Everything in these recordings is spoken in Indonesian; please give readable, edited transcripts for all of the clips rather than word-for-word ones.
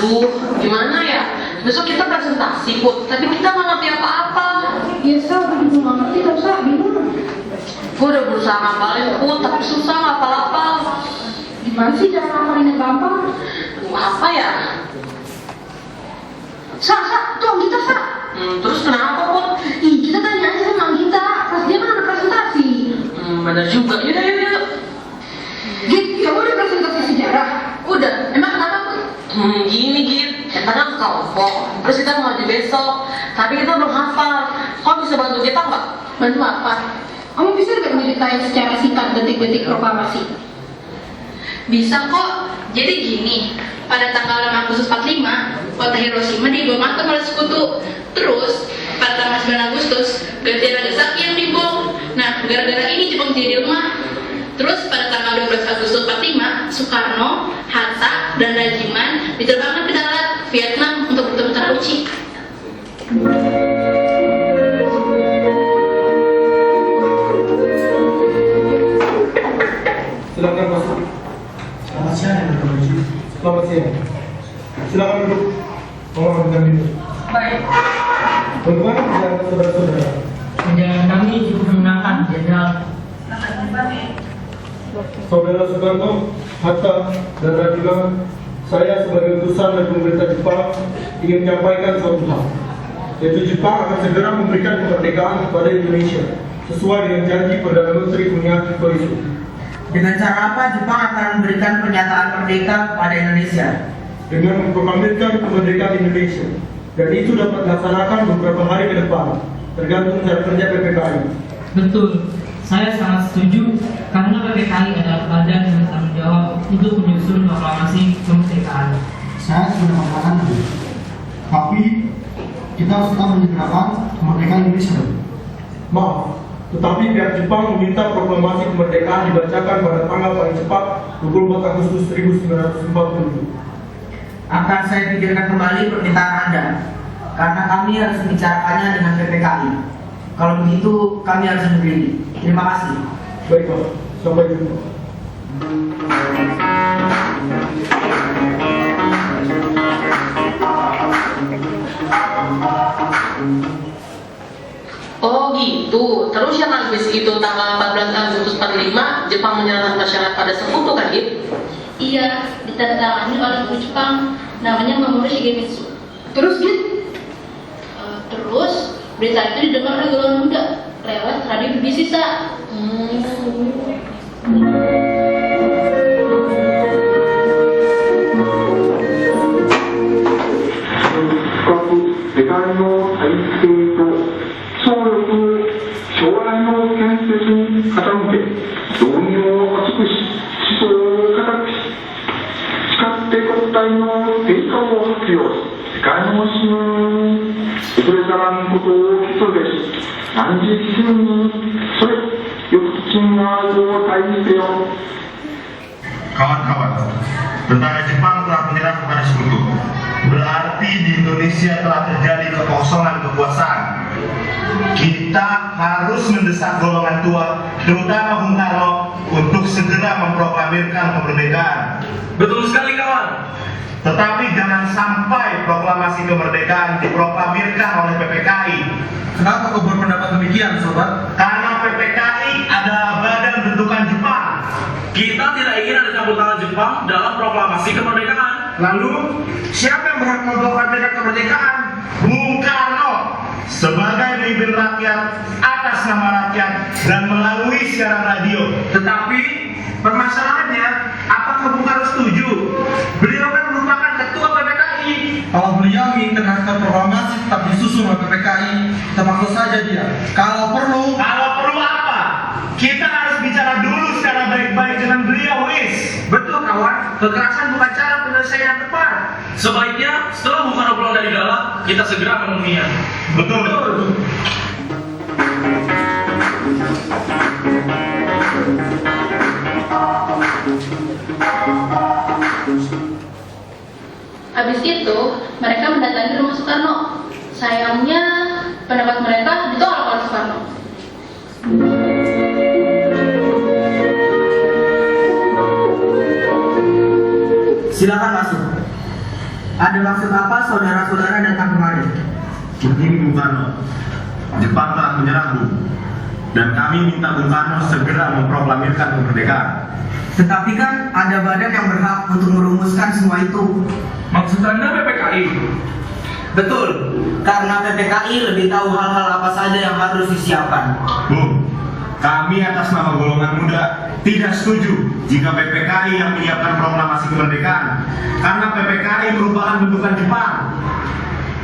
Aduh, gimana ya? Besok kita presentasi, Put, tapi kita nggak ngerti apa-apa. Ya, Sa, aku juga nggak ngerti, tau, Sa, bingung. Gue udah berusaha ngapalin, Put, tapi susah ngapal-apal. Gimana sih cara ngapalin yang gampang? Aduh, apa ya? Sa, tuh kita, Sa. Terus kenapa, Put? Ih, kita tanya aja sama kita, pas dia kan ada presentasi. Bener juga, yaudah. Git, kamu udah presentasi sejarah? Udah, emang kenapa, Put? Gini, Git. Kita kan kelompok, terus kita mau maju besok, tapi kita belum hafal. Kau bisa bantu kita nggak? Bantu apa? Kamu bisa nggak menceritain secara singkat detik-detik proklamasi? Bisa kok. Jadi gini, pada tanggal 6 Agustus 45, kota Hiroshima dibom atom oleh sekutu. Terus, pada tanggal 9 Agustus, ganti Nagasaki yang dibom. Nah, gara-gara ini Jepang jadi lemah. Terus pada tanggal 12 Agustus 45, Soekarno, Hatta, dan Rajiman diterbangkan ke darat Vietnam untuk bertemu Tan Ho Chi. Silakan masuk. Selamat siang, ya, Selamat siang. Silakan duduk. Mohon dengan minum. Baik, Bagaimana perjalanan saudara-saudara? perjalanan kami cukup menyenangkan, Jenderal. Saudara Soekarno, Hatta, dan Rajiman, saya sebagai utusan dari pemerintah Jepang ingin menyampaikan suatu hal, yaitu Jepang akan segera memberikan kemerdekaan kepada Indonesia sesuai dengan janji Perdana Menteri Fumihiko Koizumi. Dengan cara apa Jepang akan memberikan pernyataan merdeka kepada Indonesia? Dengan memproklamirkan kemerdekaan Indonesia, dan itu dapat dilaksanakan beberapa hari ke depan, tergantung cara kerja PPKI. Betul, saya sangat setuju karena PPKI adalah badan yang bertanggung jawab untuk menyusun proklamasi kemerdekaan. Saya sudah mengatakan itu, tapi kita harus tetap menyegerakan kemerdekaan Indonesia. Maaf, tetapi pihak Jepang meminta proklamasi kemerdekaan dibacakan pada tanggal paling cepat 24 Agustus 1945. Akan saya pikirkan kembali permintaan Anda, karena kami harus membicarakannya dengan PPKI. Kalau begitu, kami harus undur diri. Terima kasih. Baik Pak, sampai jumpa. Oh gitu, terus yang habis itu tanggal 14 Agustus 45, Jepang menyerahkan syarat pada sekutu kan, Git? Iya, ditandatangani oleh Ibu Jepang, namanya Mamoru Shigemitsu. Terus, Git? Terus, berita itu didengar oleh golongan muda lewat radio BBC, Sa. Kawan-kawan, tentara Jepang telah menyerah kepada sekutu. Berarti di Indonesia telah terjadi kekosongan kekuasaan. Kita harus mendesak golongan tua, terutama Bung Karno, untuk segera memproklamirkan kemerdekaan. Betul sekali, kawan. Tetapi jangan sampai proklamasi kemerdekaan diproklamirkan oleh PPKI. Kenapa kau berpendapat demikian, sobat? Karena PPKI adalah badan bentukan Jepang. Kita tidak ingin ada campur tangan Jepang dalam proklamasi kemerdekaan. Lalu, siapa yang berhak memproklamirkan kemerdekaan? Bung Karno, sebagai pemimpin rakyat atas nama rakyat dan melalui siaran radio. Tetapi, permasalahannya, apakah Bung Karno setuju? Beliau kan merupakan ketua PPKI. Kalau beliau menginginkan harga proklamasi tetap disusun oleh PPKI, kita maksa saja dia. Kalau perlu apa? Kita harus bicara dulu secara baik-baik dengan beliau, Wis. Betul, kawan. Kekerasan bukan cara penyelesaian yang tepat. Sebaiknya, setelah Bung Karno pulang dari Galah, kita segera menemuinya. Betul. Habis itu, mereka mendatangi rumah Soekarno. Sayangnya, pendapat mereka ditolak oleh Soekarno. Silakan masuk. Ada maksud apa saudara-saudara datang kemari? Begini Bung Karno, Jepang telah menyerang dan kami minta Bung Karno segera memproklamirkan kemerdekaan. Tetapi kan ada badan yang berhak untuk merumuskan semua itu. Maksud Anda PPKI? Betul, karena PPKI lebih tahu hal-hal apa saja yang harus disiapkan. Bung, kami atas nama golongan muda tidak setuju jika PPKI yang menyiapkan proklamasi kemerdekaan, karena PPKI merupakan bentukan Jepang.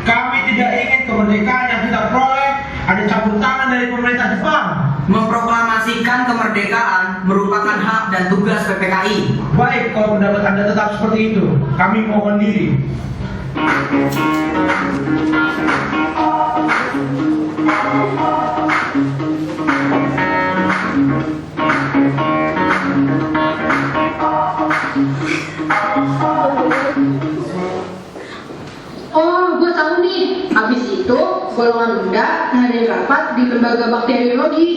Kami tidak ingin kemerdekaan yang kita peroleh ada campur tangan dari pemerintah Jepang. Memproklamasikan kemerdekaan merupakan hak dan tugas PPKI. Baik, kalau pendapat Anda tetap seperti itu, kami mohon diri. Oh, gue tahu nih. Habis itu, golongan muda ngadain rapat di lembaga bakteriologi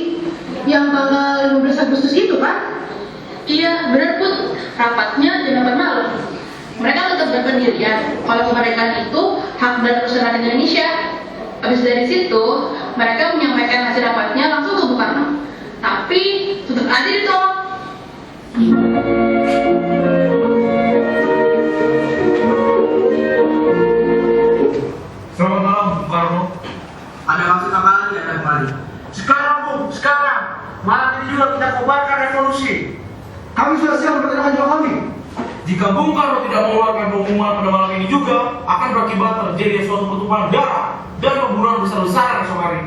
yang tanggal 15 Agustus itu kan? Iya, benar Put. Rapatnya jam 8 malam. Mereka tetap berpendirian kalau kemerdekaan itu hak dan urusan Indonesia. Habis dari situ, mereka menyampaikan hasil rapatnya langsung ke Bung Karno. Tapi tetap aja ditolak. Selamat malam, Bung Karno. Ada maksud apa lagi Anda kemari? Sekarang Bung, sekarang. Malam ini juga kita kobarkan revolusi. Kami sudah siap memperkenalkan jiwa kami. Jika Bung Karno tidak mengeluarkan pengumuman pada malam ini juga, akan berakibat terjadi suatu pertumpahan darah dan pembunuhan besar-besaran esok hari.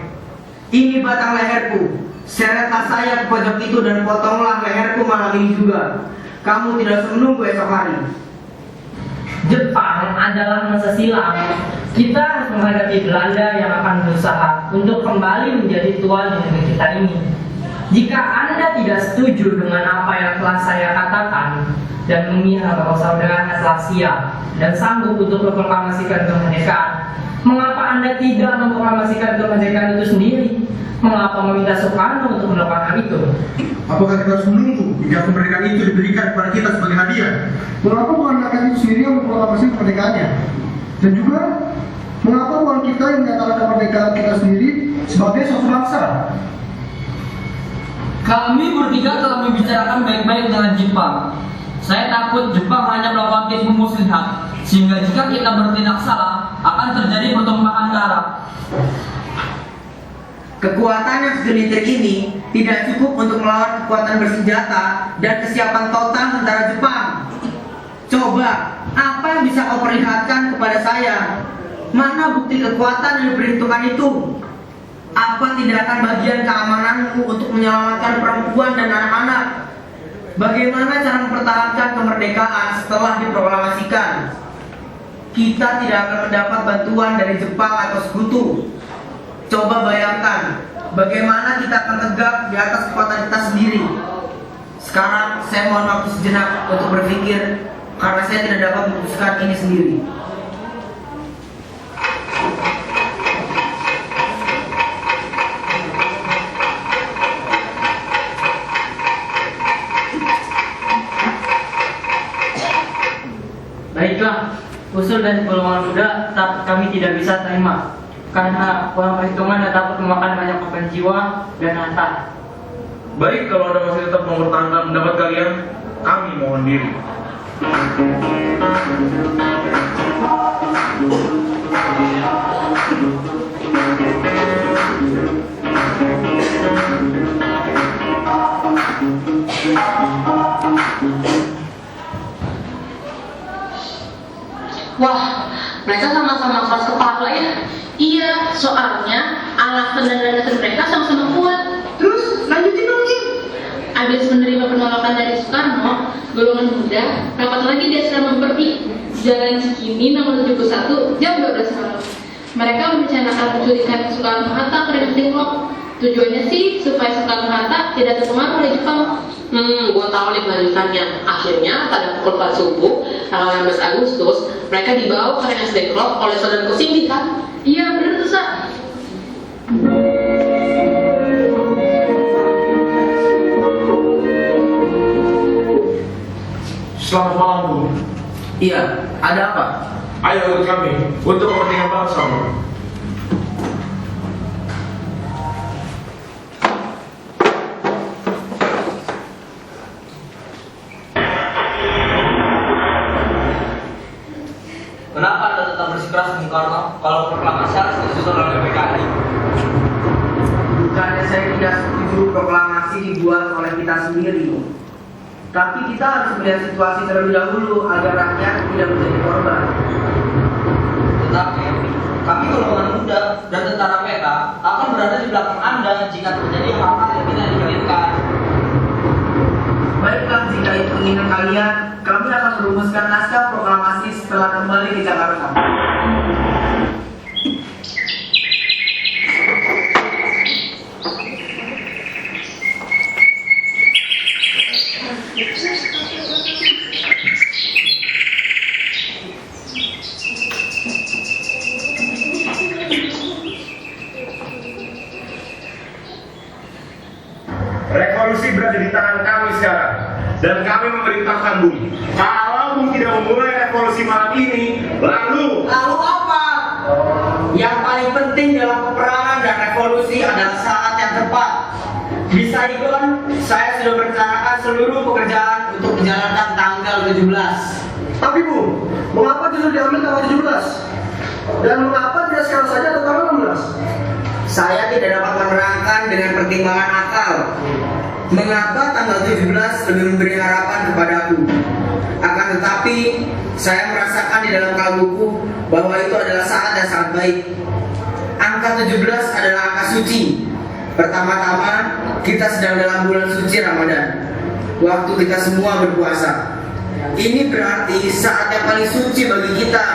Ini batang leherku. Seretlah saya ke pojok itu dan potonglah leherku malam ini juga. Kamu tidak usah menunggu esok hari. Jepang adalah masa silam. Kita harus menghadapi Belanda yang akan berusaha untuk kembali menjadi tuan di negeri kita ini. Jika Anda tidak setuju dengan apa yang telah saya katakan dan mengira bahwa saudara telah siap dan sanggup untuk memproklamasikan kemerdekaan, mengapa Anda tidak memproklamasikan kemerdekaan itu sendiri? Mengapa meminta Soekarno untuk melakukan hal itu? Apakah kita harus menunggu hingga kemerdekaan itu diberikan kepada kita sebagai hadiah? Mengapa bukan rakyat itu sendiri yang memproklamasi kemerdekaannya? Dan juga, mengapa bukan kita yang menyatakan kemerdekaan kita sendiri sebagai suatu bangsa? Kami bertiga telah membicarakan baik-baik dengan Jepang. Saya takut Jepang hanya melakukan tipu muslihat, sehingga jika kita bertindak salah, akan terjadi pertumpahan darah. Kekuatan yang segelintir ini tidak cukup untuk melawan kekuatan bersenjata dan kesiapan total tentara Jepang. Coba, apa yang bisa kau perlihatkan kepada saya? Mana bukti kekuatan yang diperhitungkan itu? Apa tindakan bagian keamananmu untuk menyelamatkan perempuan dan anak-anak? Bagaimana cara mempertahankan kemerdekaan setelah diproklamasikan? Kita tidak akan mendapat bantuan dari Jepang atau sekutu. Coba bayangkan, bagaimana kita akan tegak di atas kekuatan kita sendiri. Sekarang saya mohon waktu sejenak untuk berpikir, karena saya tidak dapat memutuskan ini sendiri. Baiklah, usul dari golongan muda tetap kami tidak bisa terima karena kurang perhitungan dan dapat memakan banyak korban jiwa dan harta. Baik, kalau Anda masih tetap mempertahankan pendapat kalian, kami mohon diri. Wah, mereka sama-sama keras kepala ya. Iya, soalnya alasan dan landasan mereka sama-sama kuat. Terus, lanjutin dong, Kim. Habis menerima penolakan dari Soekarno, golongan muda rapat lagi di asrama Perti, Jalan Cikini nomor 71, jam 12 malam. Mereka merencanakan menculikan Soekarno-Hatta ke Rengas Dengklok. Tujuannya sih supaya Soekarno-Hatta tidak terpengaruh oleh Jepang. Gua tahu nih kelanjutannya. Akhirnya pada pukul 4 subuh, tanggal 16 Agustus, mereka dibawa ke Rengas Dengklok oleh saudara Kusindi kan? Iya, bener tuh, Sa. Selamat malam, Bu. Iya, ada apa? Ayo ikut kami untuk kepentingan bangsa. Kenapa Anda tetap bersikeras Bung Karno kalau proklamasi harus disusun oleh PKI? Bukannya saya tidak setuju proklamasi dibuat oleh kita sendiri, tapi kita harus melihat situasi terlebih dahulu agar rakyat tidak menjadi korban. Tetapi kami golongan muda dan tentara PK akan berada di belakang Anda jika terjadi hal-hal yang tidak diinginkan. Baiklah, jika itu keinginan kalian, kami akan merumuskan naskah proklamasi setelah kembali ke Jakarta. Revolusi berada di tangan kami sekarang, dan kami memerintahkan Bung, kalau Bung tidak memulai revolusi malam ini, lalu apa? Yang paling penting dalam peperangan dan revolusi adalah saat yang tepat. Di Saigon, saya sudah merencanakan seluruh pekerjaan untuk menjalankan tanggal 17. Tapi Bu, mengapa justru diambil tanggal 17? Dan mengapa tidak sekarang saja atau tanggal 16? Saya tidak dapat menerangkan dengan pertimbangan akal mengapa tanggal 17 lebih memberi harapan kepadaku. Akan tetapi, saya merasakan di dalam kalbuku bahwa itu adalah saat yang sangat baik. Angka 17 adalah angka suci. Pertama-tama, kita sedang dalam bulan suci Ramadan, waktu kita semua berpuasa. Ini berarti saat yang paling suci bagi kita.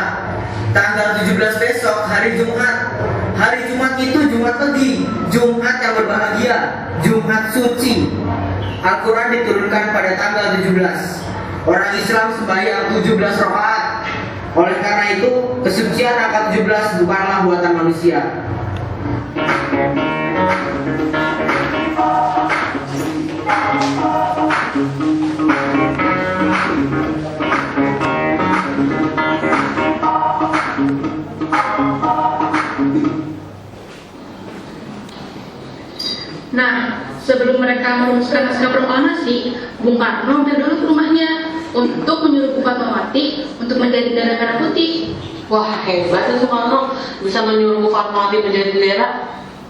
Tanggal 17 besok, hari Jumat. Hari Jumat itu Jumat Pagi, Jumat yang berbahagia, Jumat suci. Al-Quran diturunkan pada tanggal 17. Orang Islam sembahyang 17 rakaat. Oleh karena itu, kesucian angka 17 bukanlah buatan manusia. Nah, sebelum mereka merumuskan naskah proklamasi, Bung Karno mampir dulu ke rumahnya untuk menyuruh Bu Fatmawati untuk menjadi bendera merah putih. Wah, hebat ya Soekarno bisa menyuruh Bu Fatmawati menjadi bendera.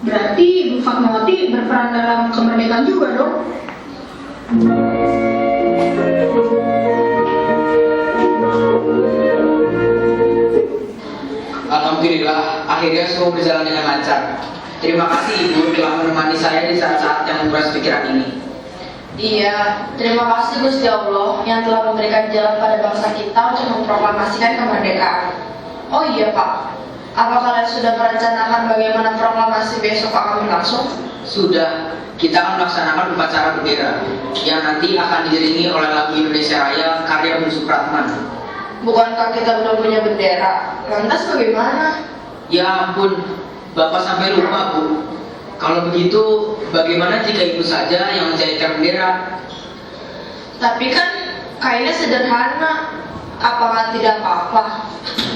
Berarti Bu Fatmawati berperan dalam kemerdekaan juga dong? Alhamdulillah, akhirnya semua berjalan dengan lancar. Terima kasih Ibu telah menemani saya di saat-saat yang menguras pikiran ini. Iya, terima kasih Gusti Allah yang telah memberikan jalan pada bangsa kita untuk memproklamasikan kemerdekaan. Oh iya Pak, apa kalian sudah merencanakan bagaimana proklamasi besok akan berlangsung? Sudah, kita akan melaksanakan upacara bendera yang nanti akan diiringi oleh lagu Indonesia Raya karya Bung Supratman. Bukankah kita belum punya bendera? Lantas bagaimana? Ya ampun, Bapak sampai lupa Bu. Kalau begitu, bagaimana jika Ibu saja yang menjahitkan bendera? Tapi kan kainnya sederhana, apakah tidak apa-apa?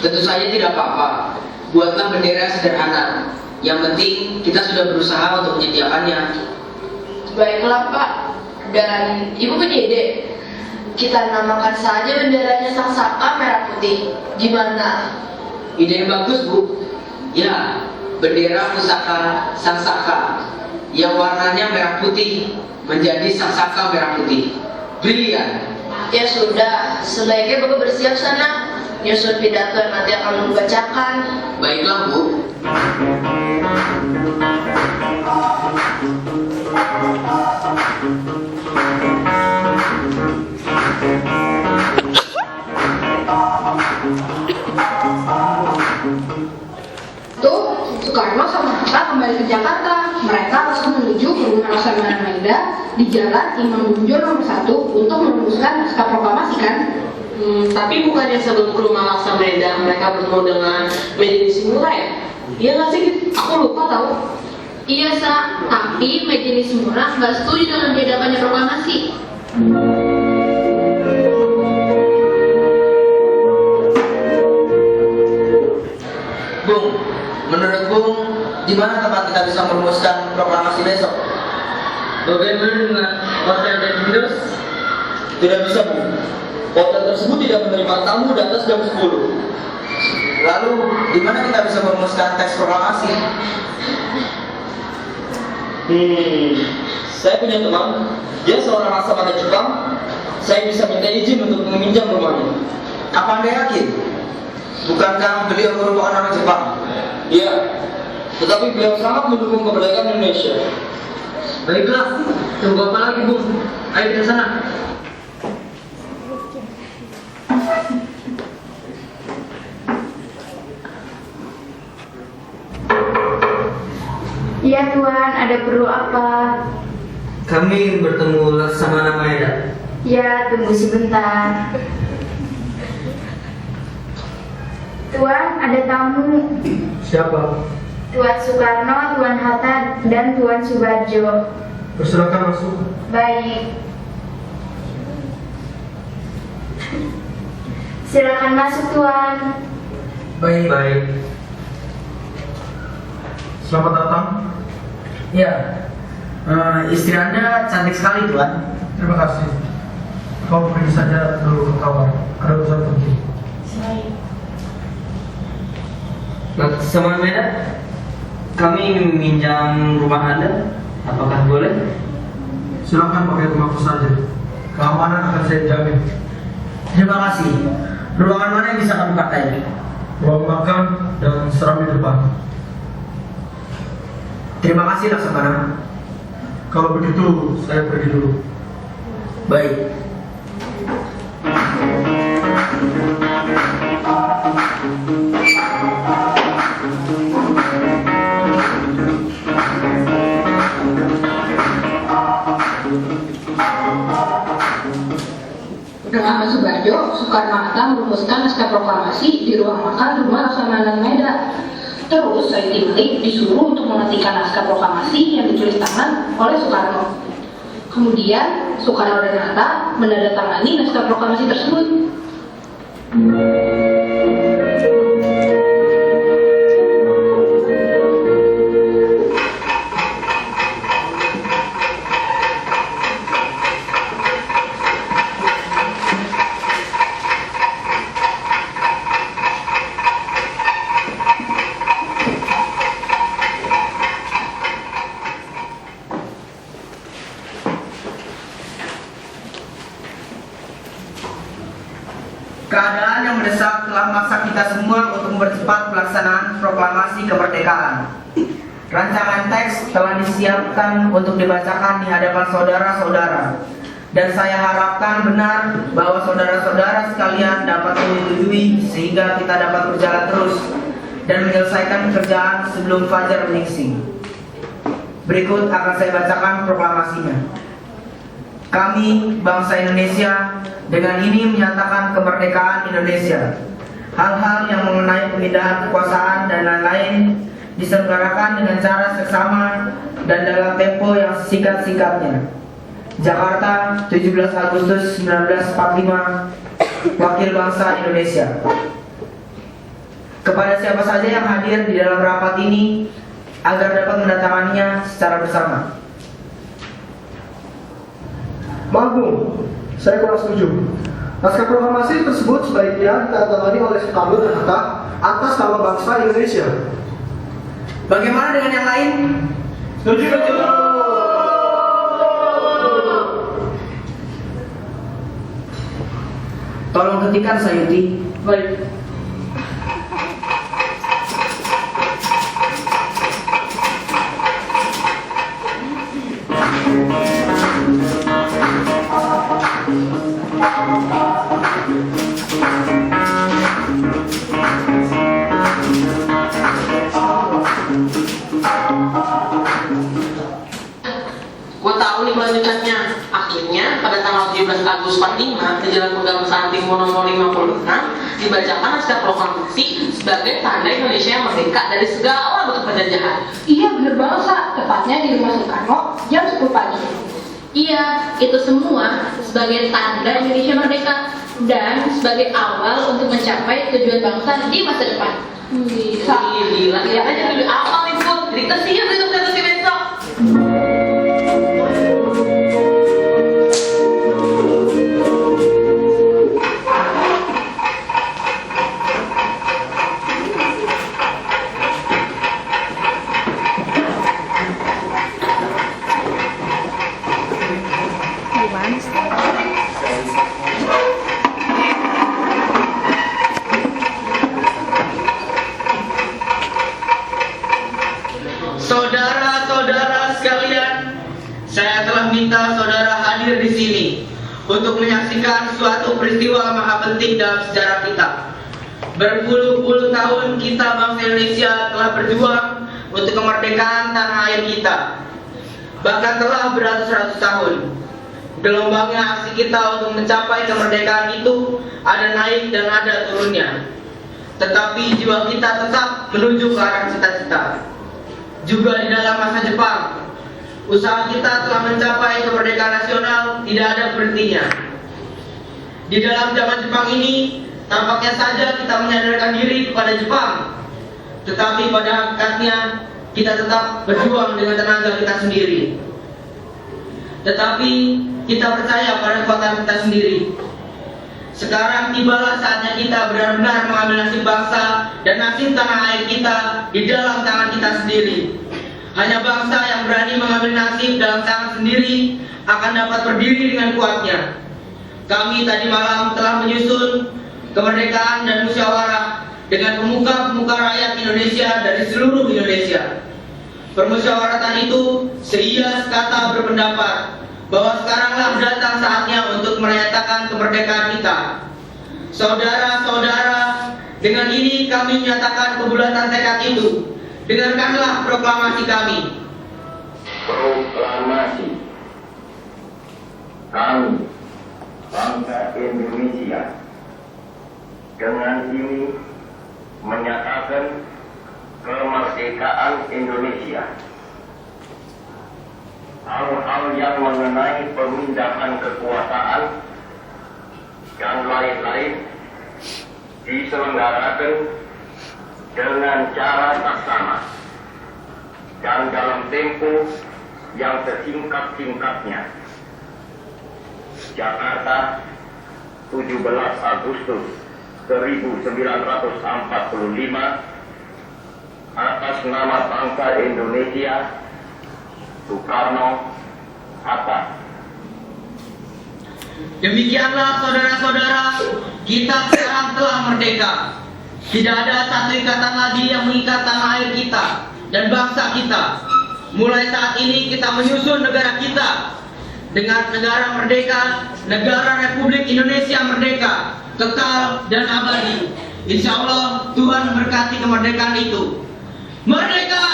Tentu saja tidak apa-apa. Buatlah bendera sederhana. Yang penting kita sudah berusaha untuk menyediakannya. Baiklah Pak, dan Ibu punya ide? Kita namakan saja benderanya Sang Saka merah putih. Gimana? Ide yang bagus Bu. Ya, bendera pusaka Sang Saka yang warnanya merah putih menjadi Sang Saka merah putih. Brilian. Ya sudah, sebaiknya Bapak bersiap sana. Nyusun pidato yang nanti akan membacakan. Baiklah Bu. Tuh, Soekarno sama Hatta kembali ke Jakarta. Mereka langsung menuju ke rumah Laksamana Maeda di Jalan Imam Bonjol nomor 1 untuk merumuskan naskah proklamasi kan? Tapi bukannya sebelum ke rumah Laksamana mereka bertemu dengan Medini Simura ya? Iya nggak sih? Aku lupa tahu. Iya Sa, tapi Majelis Murah nggak setuju dengan diadakannya proklamasi. kita bisa merumuskan proklamasi besok. Bagaimana dengan hotel dan Windows? Tidak bisa, Bu. Hotel tersebut tidak menerima tamu di atas jam 10. Lalu, di mana kita bisa merumuskan teks proklamasi? Saya punya teman, dia seorang laksamana Jepang. Saya bisa minta izin untuk meminjam rumahnya. Apa Anda yakin? Bukankah beliau merupakan orang Jepang? Iya, tetapi beliau sangat mendukung kemerdekaan Indonesia. Baiklah, tunggu apa lagi, Bung? Ayo kita sana. Iya Tuan, ada perlu apa? Kami ingin bertemu Laksamana Maeda. Ya, tunggu sebentar. Tuan, ada tamu. Siapa? Tuan Soekarno, Tuan Hatta, dan Tuan Soebardjo. Persilakan masuk. Baik. Silakan masuk Tuan. Baik. Selamat datang. Ya, istri Anda cantik sekali, Tuan. Terima kasih. Kau pergi saja dulu ke kamar. Ada urusan penting. Laksamana Maeda, kami ingin meminjam rumah Anda. Apakah boleh? Silakan pakai rumahku saja. Keamanan akan saya jamin. Terima kasih. Ruangan mana yang bisa kami pakai? Ruang makan dan seram di depan. Terima kasih, Laksamana. Kalau begitu, saya pergi dulu. Baik. Dengan Mas Soebardjo, Soekarno-Hatta merumuskan naskah proklamasi di ruang makan rumah Laksamana Maeda. Terus Said disuruh untuk mengetikkan naskah proklamasi yang ditulis tangan oleh Soekarno. Kemudian Soekarno dan Hatta menandatangani naskah proklamasi tersebut. Keadaan yang mendesak telah memaksa kita semua untuk mempercepat pelaksanaan proklamasi kemerdekaan. Rancangan teks telah disiapkan untuk dibacakan di hadapan saudara-saudara. Dan saya harapkan benar bahwa saudara-saudara sekalian dapat menyetujui sehingga kita dapat berjalan terus dan menyelesaikan pekerjaan sebelum fajar menyingsing. Berikut akan saya bacakan proklamasinya. Kami, bangsa Indonesia, dengan ini menyatakan kemerdekaan Indonesia. Hal-hal yang mengenai pemindahan kekuasaan dan lain-lain diselenggarakan dengan cara seksama dan dalam tempo yang singkat-singkatnya. Jakarta, 17 Agustus 1945, Wakil Bangsa Indonesia. Kepada siapa saja yang hadir di dalam rapat ini, agar dapat menandatanganinya secara bersama. Magung, saya kurang setuju. Naskah proklamasi tersebut sebaiknya ditandatangani oleh Soekarno dan Hatta atas nama bangsa Indonesia. Bagaimana dengan yang lain? Setuju. Tolong ketikan Sayuti. Baik. Gue tahu nih kelanjutannya. Akhirnya pada tanggal 17 Agustus 45 di Jalan Pegangsaan Timur nomor 56 dibacakan naskah proklamasi sebagai tanda Indonesia yang merdeka dari segala bentuk penjajahan. Iya bener banget Sa, tepatnya di rumah Soekarno jam 10 pagi. Iya, itu semua sebagai tanda Indonesia merdeka dan sebagai awal untuk mencapai tujuan bangsa di masa depan. Bisa. Iya gila, ya aja dulu apa nih Put? Jadi kesian besok besok. Saudara-saudara sekalian, saya telah minta saudara hadir di sini untuk menyaksikan suatu peristiwa maha penting dalam sejarah kita. Berpuluh-puluh tahun kita bangsa Indonesia telah berjuang untuk kemerdekaan tanah air kita. Bahkan telah beratus-ratus tahun. Gelombangnya aksi kita untuk mencapai kemerdekaan itu ada naik dan ada turunnya. Tetapi jiwa kita tetap menuju ke arah cita-cita. Juga di dalam masa Jepang, usaha kita telah mencapai kemerdekaan nasional tidak ada berhentinya. Di dalam zaman Jepang ini, tampaknya saja kita menyadarkan diri kepada Jepang, tetapi pada hakikatnya kita tetap berjuang dengan tenaga kita sendiri. Tetapi kita percaya pada kekuatan kita sendiri. Sekarang tibalah saatnya kita benar-benar mengambil nasib bangsa dan nasib tanah air kita di dalam tangan kita sendiri. Hanya bangsa yang berani mengambil nasib dalam tangan sendiri akan dapat berdiri dengan kuatnya. Kami tadi malam telah menyusun kemerdekaan dan musyawarah dengan pemuka-pemuka rakyat Indonesia dari seluruh Indonesia. Permusyawaratan itu seia sekata berpendapat bahwa sekaranglah datang saatnya untuk merayakan kemerdekaan kita. Saudara-saudara, dengan ini kami menyatakan kebulatan tekad itu. Dengarkanlah proklamasi kami. Proklamasi. Kami, bangsa Indonesia, dengan ini menyatakan kemerdekaan Indonesia. Hal-hal yang mengenai pemindahan kekuasaan dan lain-lain diselenggarakan dengan cara saksama dan dalam tempo yang sesingkat-singkatnya. Jakarta, 17 Agustus 1945, atas nama bangsa Indonesia, Soekarno, Hatta. Demikianlah saudara-saudara, kita sekarang telah merdeka. Tidak ada satu ikatan lagi yang mengikat tanah air kita dan bangsa kita. Mulai saat ini kita menyusun negara kita dengan negara merdeka, negara Republik Indonesia merdeka, kekal dan abadi. Insya Allah Tuhan memberkati kemerdekaan itu. Merdeka!